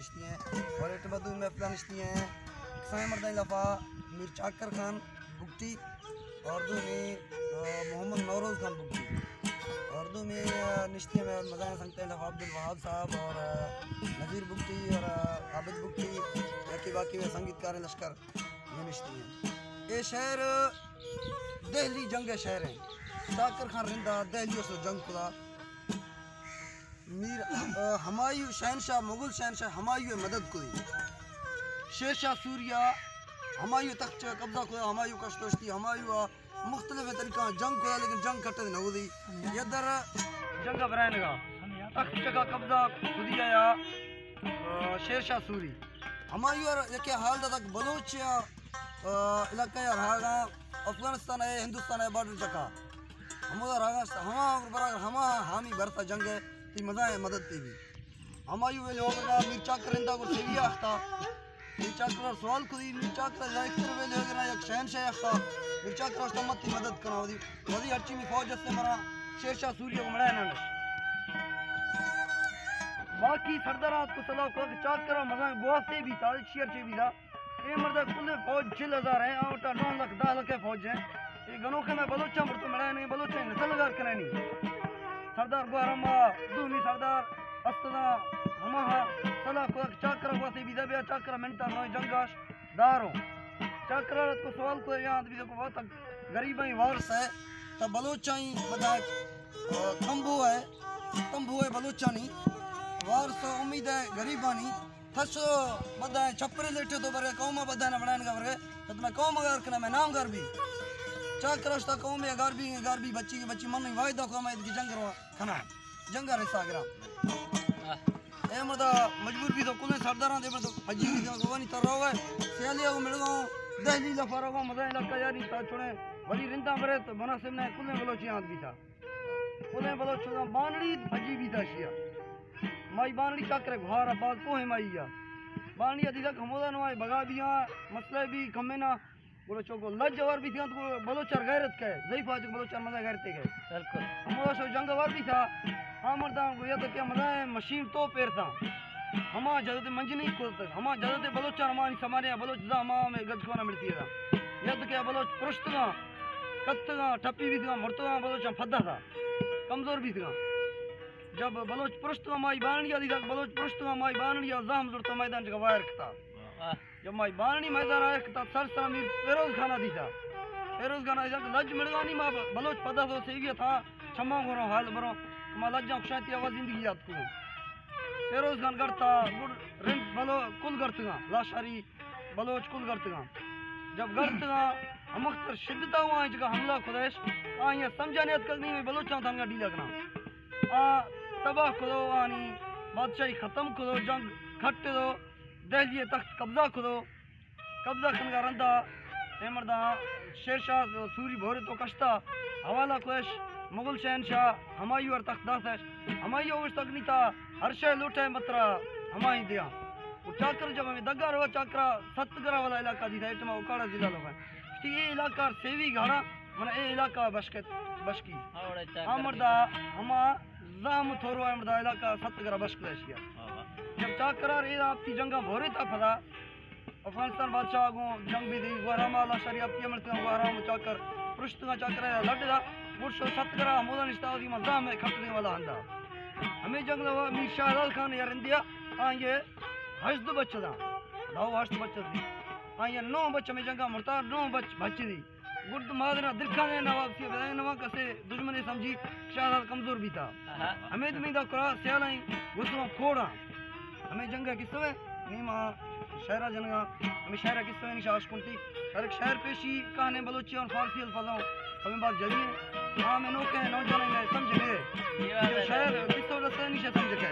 नश्ती हैं और इटमदू महफिल नश्ती हैं साए मर्दाई लफा मीर चाकर खान बुगटी उर्दू में मोहम्मद नौरोज़ खान बुगटी उर्दू में नश्ती में मज़ाया संगते लफा अब्दुल वहाब साहब और नज़ीर बुगटी और आबिद बुगटी बाकी बाकी में संगीतकार लश्कर ये नश्ती हैं। ये शहर दिल्ली जंग शहर हैं चाकर खान रिंदा दिल्ली से जंग खुदा मीर हमायूं शहनशाह मुगल शहनशाह हमायूं मदद को शेर शाह सूरिया हमायूं तख्त कब्जा खुदा हमायूं कश्तोश्ती हमायूं मुख्तलिफ तरीका जंग खुदा लेकिन जंग कटे न हुई यदर जंग बरान का तख्त का कब्जा खुदी आया शेर शाह सूरी हमायूं और यके हाल तक बलोच इलाका यार हागा अफगानिस्तान है हिंदुस्तान है बॉर्डर चका हमारा रागा हमा बराबर हमा हामी भरता जंग ती मजा है मदद ती भी हमायूं वे लोग मीर चाकर इंदा को सेविया था मीर चाकर सवाल खुदी मीर चाकर लाइक्टर वे लोग ना एक शहनशाह था मीर चाकर उस्ताद की मदद करना होती वही अर्ची में फौज से मरा शेर शाह सूर्य को मराया ना बाकी सरदारात को सलाह को चाकर मजा गोवास्ते भी था शेर चे भी था ये मर्दा कुल फौज 6000 है और 9 लाख 10 लाख फौज है ये गनों के में बलोचा मरतो मराया नहीं बलोचा नस्लगार करनी सरदार गुआरमा दूनी सरदार अस्तना हमाहा सला को चाकर को से बिदा बिया चाकर मिनटा नो जंगाश दारो चाकर को सवाल को याद भी को बहुत गरीब ही वारस है तो बलोचाई बता तंबू है बलोचानी वारस उम्मीद है गरीबानी थस बदा छपरे लेटे तो बरे कौम बदा न बनाने का बरे तो मैं कौम अगर करना मैं नाम कर भी चाकर रस्ता कौम में गारबी बच्ची की बच्ची मन नहीं वायदा को मैं की जंग रो खाना जंगा रे सागरा ए मदा मजबूर भी तो कुल सरदारां दे तो फजी भी तो गोनी तर रहो है सेलिया को मिल गो दिल्ली लफारो को मजा इलाका यानी ता छोड़े बड़ी रिंदा मरे तो मुनासिब ने कुल बलोची हाथ भी था कुल बलोच बानड़ी फजी भी था शिया माई बानड़ी चाकर घार बात को है माईया बानड़ी अदी तक हमोदा न आए भगा भी मसले भी कमे ना बोलो चोको लज और भी था तो बलोचर गैरत के ज़ईफ आज बलोचर मजा गैरते के बिल्कुल हमोदा शो जंग वार भी था हां मर्दा को ये तो क्या मजा है मशीन तो पैर था हमा जदते मंज नहीं खोलते हमा जदते बलोचर हमारी समारे बलोच जा मा में गज को ना मिलती है ये तो क्या बलोच पुरुषता कत्ता ठप्पी भी था मरतो बलोच फद्दा था कमजोर भी था जब बलोच पुरुषता माई बानड़ी आदि तक बलोच पुरुषता माई बानड़ी जाम जुड़ता मैदान जगह वायर था जब माई बानड़ी मैदान आया था सर सामीर फेरोज खाना दी था फेरोज खाना दी था लज मिलगानी मां बलोच पदा तो सेविया था छम्मा को हाल बरो मां लज खुशाती आवाज जिंदगी याद को फेरोज खान करता गुड रिंद बलो कुल करतगा लाशारी बलोच कुल करतगा जब करतगा हम अख्तर शिद्दत हुआ जगह हमला खुदैश आ ये समझाने करनी में बलोच था डी लगना आ तबाह करो आनी बादशाही खत्म करो जंग खट दो दिल्ली तख्त कब्जा करो कब्जा खनगा रंदा मर्दा शेर शाह सूरी भोरे तो कश्ता हवाला कोश मुगल शहनशाह हमायूं और तख्त दास हमायूं उस तक नहीं था हर शय लूटे मतरा हमाई दिया वो चाकर जब हमें दगा रहा चाकरा सतगरा वाला इलाका दी था इटमा उकाड़ा जिला लोग है ये इलाका सेवी घाड़ा मना ये इलाका बशकी हाँ मर्दा हमा जाम थोरो है मर्दा इलाका सतगरा बशक देशिया जब चाकरा रे आपकी जंगा भोरे था फदा अफगानिस्तान बादशाह को जंग भी दी गुआरामा ला शरीफ की अमरता गुआरामा चाकर पृष्ठगा चाकर लड़दा मुर्शो सतगरा मोदा निस्ता दी मजा में खटने वाला हंदा हमें जंग लवा मीर शाहलाल खान यार इंडिया हां ये हश्द बच्चा दाव हश्द बच्चा दी हां ये 9 बच्चे में जंगा मरता 9 बच्चे दी गुर्द मादना दिलखा ने नवाब से बयान नवा कसे दुश्मन समझी शाहलाल कमजोर भी था हमें तो में दा करा सेलाई गुस्सा खोड़ा हमें जंगा किस्से नीमा शहरा जनगा हमें शहरा किस्से निशाश कुंती हर एक शहर पेशी कहानी बलोची और फारसी अल्फाजों हमें बात जरिए हां मैं नो के नौजवान ने समझ गए ये शहर किस्से रसे निशा समझ के